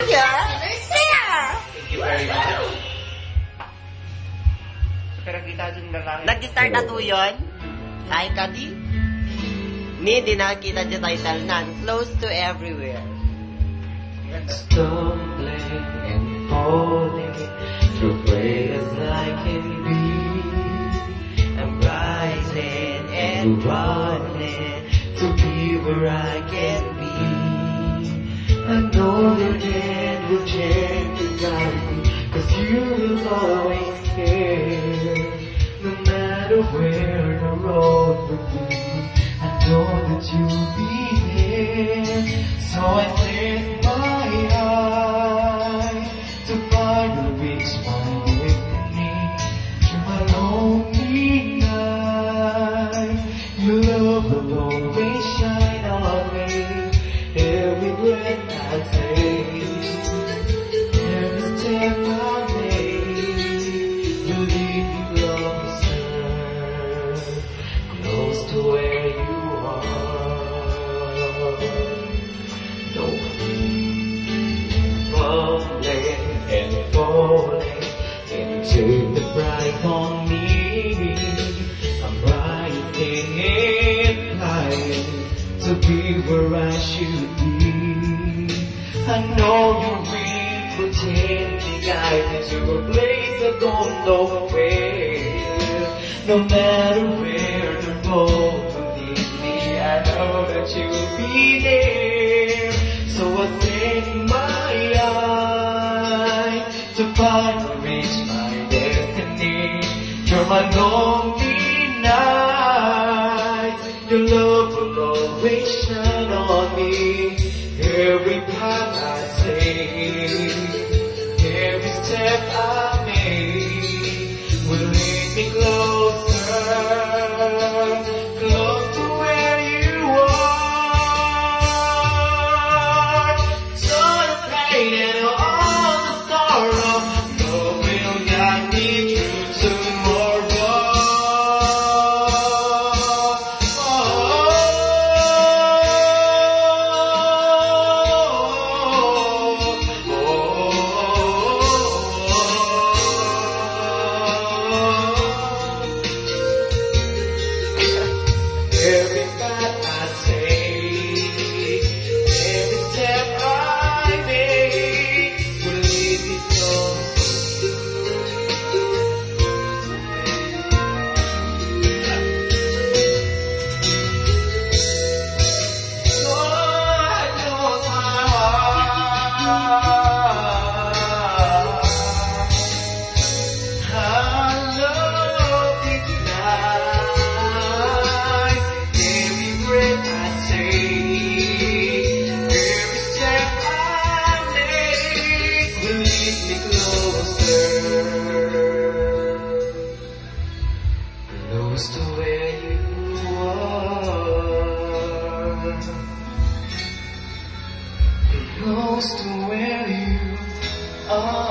Thank you very much. Pero kita dun na lang. Nag-start na to yun? Hi, Kadi. Ni, di nakakita dyan title na. Close to everywhere. Stumbling and falling through prayers like can be. I'm rising and running to be where I can be. I know your hand will gently guide me, 'cause you will always care. No matter where the road will lead, I know that you'll be there. So I set my eyes to finally reach my destiny. Through my lonely night, your love will always shine on me. Every breath I take, every step I make, you lead me closer, close to where you are. No fumbling and falling into the bright on me. I'm rising and flying to be where I should be. I know your wings will gently guide me to a place I don't know where. No matter where the road will lead me, I know that you'll be there. So I set my eyes to finally reach my destiny. Through my lonely night, your love will always shine on me. Every path I take, every step I make, will lead me closer, close to where you are. So the pain and all the sorrow, love will guide me through tomorrow. Every path I take, every step I make, will lead me Lord knows my heart. I love you tonight. Every breath I take, every step I make, will lead me closer, close to where you are, close to where you are.